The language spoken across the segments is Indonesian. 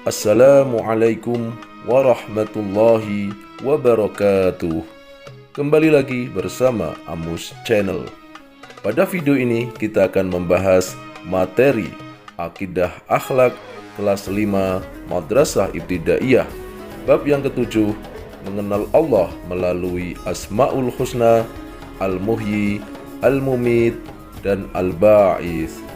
Assalamualaikum warahmatullahi wabarakatuh. Kembali lagi bersama Amus Channel. Pada video ini kita akan membahas materi Akidah Akhlak kelas 5 Madrasah Ibtidaiyah, bab yang ke-7, mengenal Allah melalui Asmaul Husna, Al-Muhyi, Al-Mumit, dan Al-Ba'its.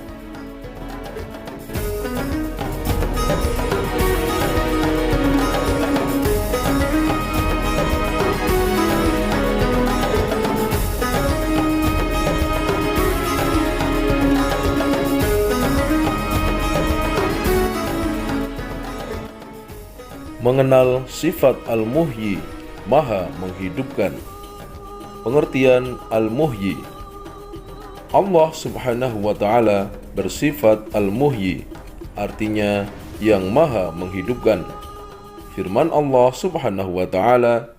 Mengenal sifat Al-Muhyi, Maha menghidupkan. Pengertian Al-Muhyi: Allah subhanahu wa ta'ala bersifat Al-Muhyi, artinya yang Maha menghidupkan. Firman Allah subhanahu wa ta'ala,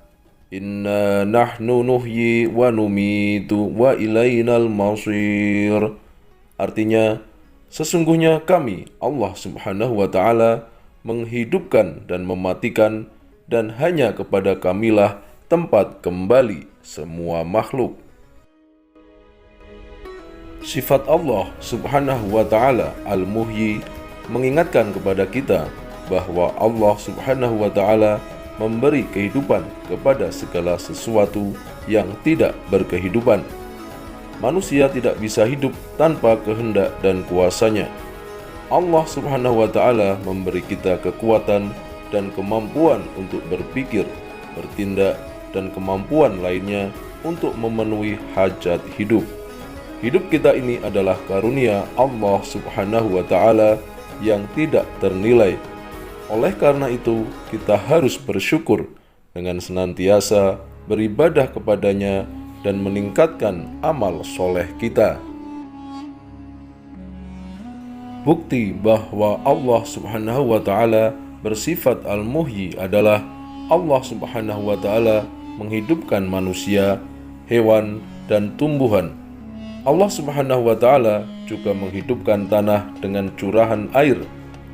Inna nahnu nuhyi wa numitu wa ilainal masir. Artinya, sesungguhnya kami, Allah subhanahu wa ta'ala, menghidupkan dan mematikan, dan hanya kepada kamilah tempat kembali semua makhluk. Sifat Allah subhanahu wa ta'ala Al-Muhyi mengingatkan kepada kita bahwa Allah subhanahu wa ta'ala memberi kehidupan kepada segala sesuatu yang tidak berkehidupan. Manusia tidak bisa hidup tanpa kehendak dan kuasanya. Allah subhanahu wa ta'ala memberi kita kekuatan dan kemampuan untuk berpikir, bertindak, dan kemampuan lainnya untuk memenuhi hajat hidup. Hidup kita ini adalah karunia Allah subhanahu wa ta'ala yang tidak ternilai. Oleh karena itu, kita harus bersyukur dengan senantiasa beribadah kepadanya dan meningkatkan amal soleh kita. Bukti bahwa Allah subhanahu wa ta'ala bersifat Al-Muhyi adalah Allah subhanahu wa ta'ala menghidupkan manusia, hewan, dan tumbuhan. Allah subhanahu wa ta'ala juga menghidupkan tanah dengan curahan air,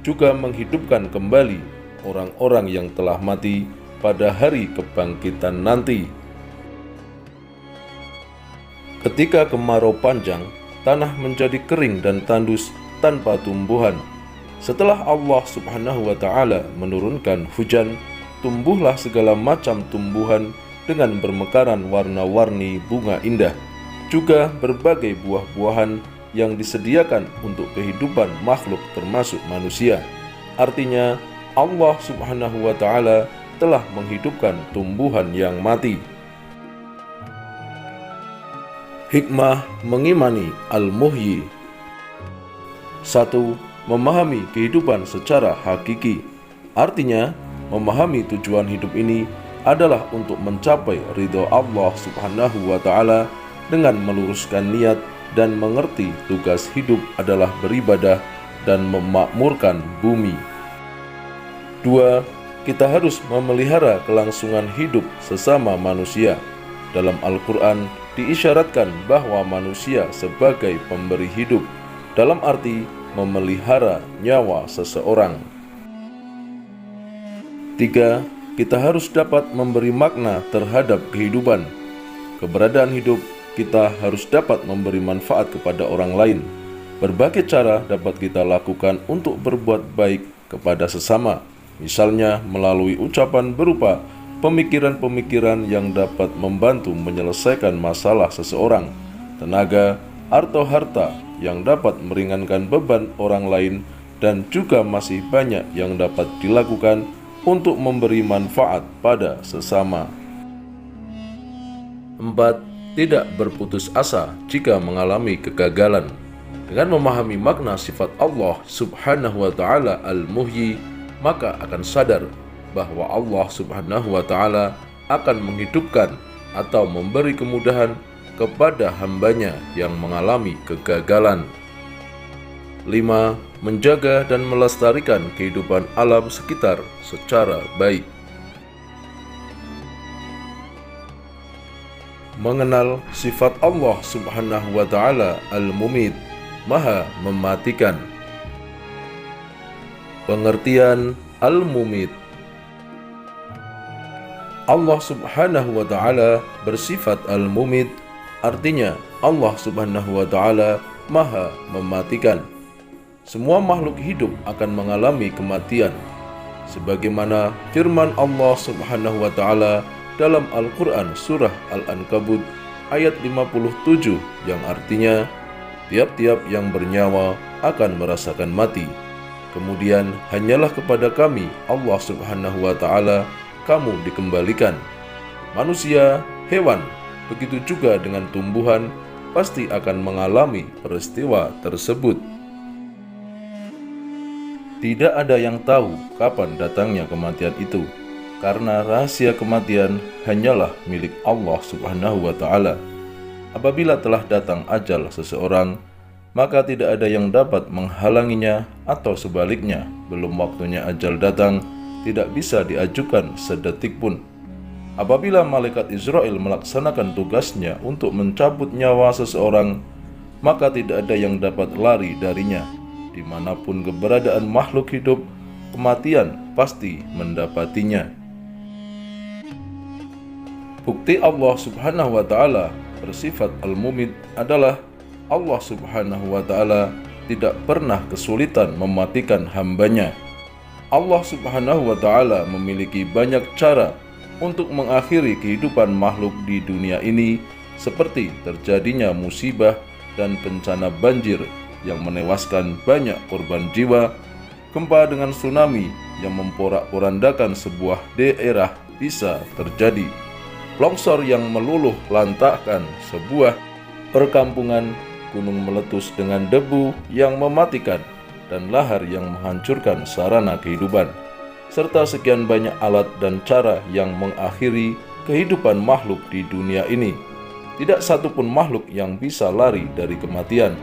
juga menghidupkan kembali orang-orang yang telah mati pada hari kebangkitan nanti. Ketika kemarau panjang, tanah menjadi kering dan tandus tanpa tumbuhan. Setelah Allah subhanahu wa ta'ala menurunkan hujan, tumbuhlah segala macam tumbuhan dengan bermekaran warna-warni bunga indah, juga berbagai buah-buahan yang disediakan untuk kehidupan makhluk termasuk manusia. Artinya, Allah subhanahu wa ta'ala telah menghidupkan tumbuhan yang mati. Hikmah mengimani Al-Muhyi: 1. Memahami kehidupan secara hakiki. Artinya, memahami tujuan hidup ini adalah untuk mencapai ridho Allah subhanahu wa ta'ala dengan meluruskan niat dan mengerti tugas hidup adalah beribadah dan memakmurkan bumi. 2. Kita harus memelihara kelangsungan hidup sesama manusia. Dalam Al-Quran diisyaratkan bahwa manusia sebagai pemberi hidup, dalam arti memelihara nyawa seseorang. 3. Kita harus dapat memberi makna terhadap kehidupan. Keberadaan hidup, kita harus dapat memberi manfaat kepada orang lain. Berbagai cara dapat kita lakukan untuk berbuat baik kepada sesama, misalnya melalui ucapan berupa pemikiran-pemikiran yang dapat membantu menyelesaikan masalah seseorang, tenaga atau harta yang dapat meringankan beban orang lain, dan juga masih banyak yang dapat dilakukan untuk memberi manfaat pada sesama. 4. Tidak berputus asa jika mengalami kegagalan. Dengan memahami makna sifat Allah subhanahu wa ta'ala Al-Muhyi, maka akan sadar bahwa Allah subhanahu wa ta'ala akan menghidupkan atau memberi kemudahan kepada hambanya yang mengalami kegagalan. 5. Menjaga dan melestarikan kehidupan alam sekitar secara baik. Mengenal sifat Allah subhanahu wa ta'ala Al-Mumit, Maha mematikan. Pengertian Al-Mumit. Allah Subhanahu wa Ta'ala bersifat Al-Mumit, artinya Allah Subhanahu wa Ta'ala Maha mematikan. Semua makhluk hidup akan mengalami kematian, sebagaimana firman Allah Subhanahu wa Ta'ala dalam Al-Quran Surah Al-Ankabut ayat 57 yang artinya, tiap-tiap yang bernyawa akan merasakan mati. Kemudian hanyalah kepada kami Allah Subhanahu wa Ta'ala kamu dikembalikan. Manusia, hewan, begitu juga dengan tumbuhan pasti akan mengalami peristiwa tersebut. Tidak ada yang tahu kapan datangnya kematian itu, karena rahasia kematian hanyalah milik Allah Subhanahu wa Ta'ala. Apabila telah datang ajal seseorang, maka tidak ada yang dapat menghalanginya, atau sebaliknya, belum waktunya ajal datang, tidak bisa diajukan sedetik pun. Apabila malaikat Israel melaksanakan tugasnya untuk mencabut nyawa seseorang, maka tidak ada yang dapat lari darinya. Dimanapun keberadaan makhluk hidup, kematian pasti mendapatinya. Bukti Allah Subhanahu wa Ta'ala bersifat Al-Mumit adalah Allah Subhanahu wa Ta'ala tidak pernah kesulitan mematikan hambanya. Allah Subhanahu wa Ta'ala memiliki banyak cara untuk mengakhiri kehidupan makhluk di dunia ini, seperti terjadinya musibah dan bencana banjir yang menewaskan banyak korban jiwa, gempa dengan tsunami yang memporak-porandakan sebuah daerah bisa terjadi, longsor yang meluluh lantakkan sebuah perkampungan, gunung meletus dengan debu yang mematikan, dan lahar yang menghancurkan sarana kehidupan, serta sekian banyak alat dan cara yang mengakhiri kehidupan makhluk di dunia ini. Tidak satupun makhluk yang bisa lari dari kematian.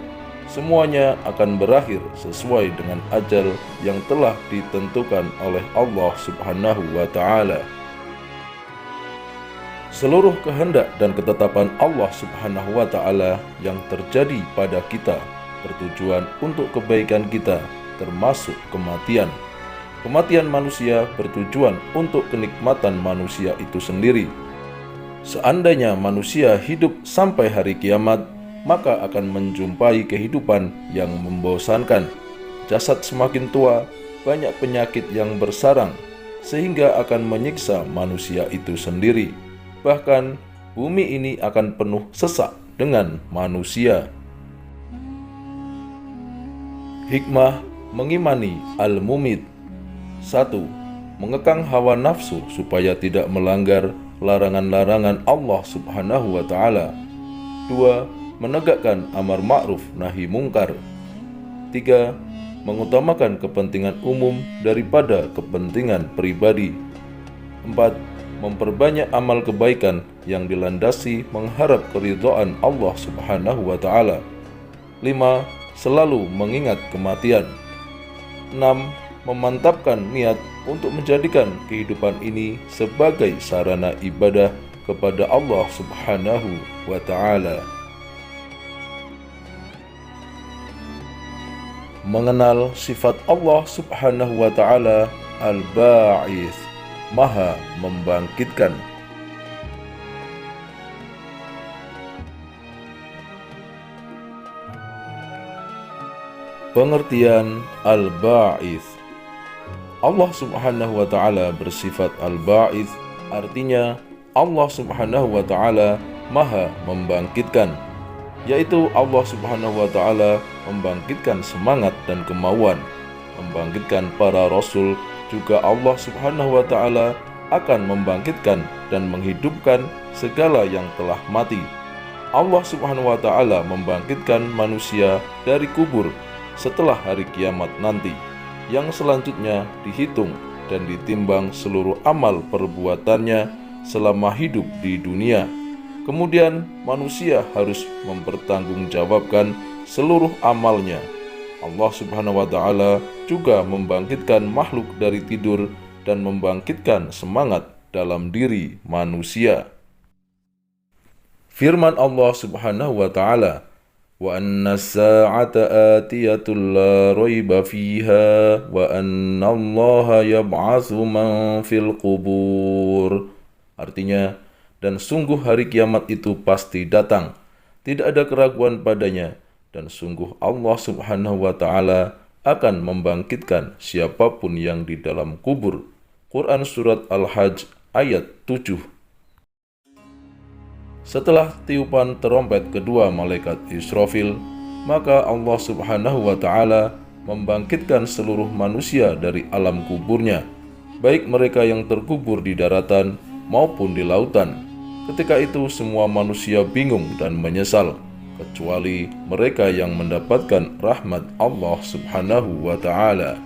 Semuanya akan berakhir sesuai dengan ajal yang telah ditentukan oleh Allah Subhanahu wa Ta'ala. Seluruh kehendak dan ketetapan Allah Subhanahu wa Ta'ala yang terjadi pada kita bertujuan untuk kebaikan kita, termasuk kematian. Kematian manusia bertujuan untuk kenikmatan manusia itu sendiri. Seandainya manusia hidup sampai hari kiamat, maka akan menjumpai kehidupan yang membosankan. Jasad semakin tua, banyak penyakit yang bersarang, sehingga akan menyiksa manusia itu sendiri. Bahkan bumi ini akan penuh sesak dengan manusia. Hikmah mengimani Al-Mumit. 1. Mengekang hawa nafsu supaya tidak melanggar larangan-larangan Allah Subhanahu wa Ta'ala. 2. Menegakkan amar ma'ruf nahi mungkar. 3. Mengutamakan kepentingan umum daripada kepentingan pribadi. 4. Memperbanyak amal kebaikan yang dilandasi mengharap keridhaan Allah Subhanahu wa Ta'ala. 5. Selalu mengingat kematian. 6. Memantapkan niat untuk menjadikan kehidupan ini sebagai sarana ibadah kepada Allah Subhanahu wa Ta'ala. Mengenal sifat Allah Subhanahu wa Ta'ala Al-Ba'its, Maha membangkitkan. Pengertian Al-Ba'its. Allah Subhanahu wa Ta'ala bersifat Al-Ba'its, artinya Allah Subhanahu wa Ta'ala Maha membangkitkan, yaitu Allah Subhanahu wa Ta'ala membangkitkan semangat dan kemauan, membangkitkan para rasul. Juga Allah Subhanahu wa Ta'ala akan membangkitkan dan menghidupkan segala yang telah mati. Allah Subhanahu wa Ta'ala membangkitkan manusia dari kubur setelah hari kiamat nanti, yang selanjutnya dihitung dan ditimbang seluruh amal perbuatannya selama hidup di dunia. Kemudian manusia harus mempertanggungjawabkan seluruh amalnya. Allah Subhanahu wa Ta'ala juga membangkitkan makhluk dari tidur dan membangkitkan semangat dalam diri manusia. Firman Allah Subhanahu wa Ta'ala, وأن الساعة آتية لا ريب فيها وأن الله يبعث من في القبور. Artinya, dan sungguh hari kiamat itu pasti datang, tidak ada keraguan padanya, dan sungguh Allah Subhanahu wa Ta'ala akan membangkitkan siapapun yang di dalam kubur. Quran Surat Al-Hajj ayat 7. Setelah tiupan terompet kedua malaikat Israfil, maka Allah Subhanahu wa Ta'ala membangkitkan seluruh manusia dari alam kuburnya, baik mereka yang terkubur di daratan maupun di lautan. Ketika itu semua manusia bingung dan menyesal, kecuali mereka yang mendapatkan rahmat Allah Subhanahu wa Ta'ala.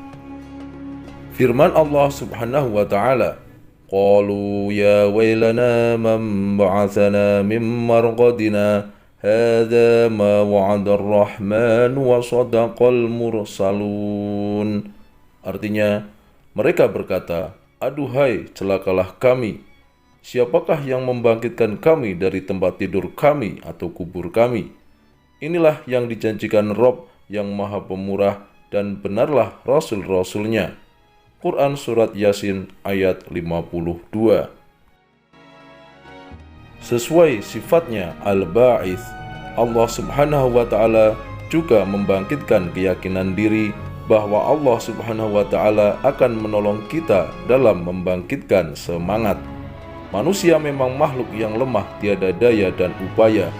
Firman Allah Subhanahu wa Ta'ala, قالوا يا ويلنا من بعثنا من مرقدنا هذا ما وعد الرحمن وصدق المرسلون. Artinya, mereka berkata, aduhai celakalah kami, siapakah yang membangkitkan kami dari tempat tidur kami atau kubur kami? Inilah yang dijanjikan Rabb yang Maha Pemurah, dan benarlah Rasul-Rasulnya. Quran Surat Yasin ayat 52. Sesuai sifatnya Al-Ba'its, Allah Subhanahu wa Ta'ala juga membangkitkan keyakinan diri bahwa Allah Subhanahu wa Ta'ala akan menolong kita dalam membangkitkan semangat. Manusia memang makhluk yang lemah, tiada daya dan upaya.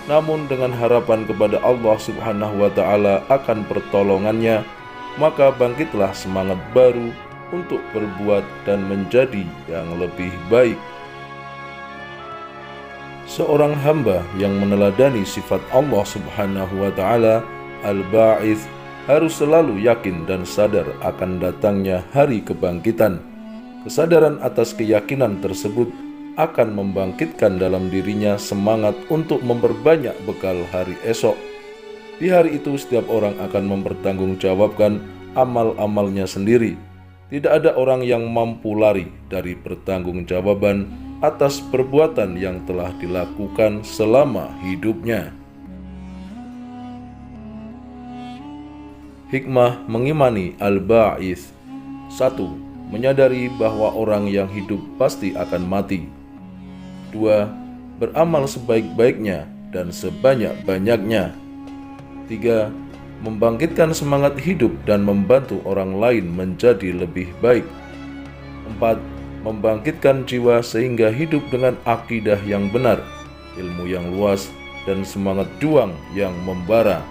Namun dengan harapan kepada Allah Subhanahu wa Ta'ala akan pertolongannya, maka bangkitlah semangat baru untuk berbuat dan menjadi yang lebih baik. Seorang hamba yang meneladani sifat Allah Subhanahu wa Ta'ala Al-Ba'its harus selalu yakin dan sadar akan datangnya hari kebangkitan. Kesadaran atas keyakinan tersebut akan membangkitkan dalam dirinya semangat untuk memperbanyak bekal hari esok. Di hari itu setiap orang akan mempertanggungjawabkan amal-amalnya sendiri. Tidak ada orang yang mampu lari dari pertanggungjawaban atas perbuatan yang telah dilakukan selama hidupnya. Hikmah mengimani Al-Ba'its. 1. Menyadari bahwa orang yang hidup pasti akan mati. 2. Beramal sebaik-baiknya dan sebanyak-banyaknya. 3. Membangkitkan semangat hidup dan membantu orang lain menjadi lebih baik. 4. Membangkitkan jiwa sehingga hidup dengan akidah yang benar, ilmu yang luas, dan semangat juang yang membara.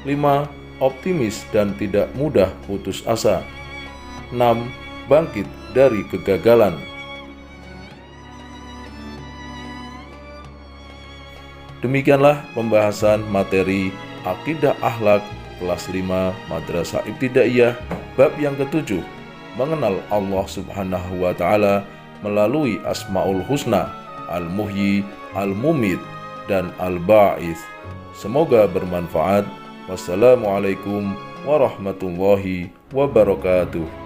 5. Optimis dan tidak mudah putus asa. 6. Bangkit dari kegagalan. Demikianlah pembahasan materi Akidah Akhlak kelas 5 Madrasah Ibtidaiyah bab yang ke-7, mengenal Allah Subhanahu wa Ta'ala melalui Asmaul Husna, Al-Muhyi, Al-Mumit, dan Al-Ba'its. Semoga bermanfaat. Wassalamualaikum warahmatullahi wabarakatuh.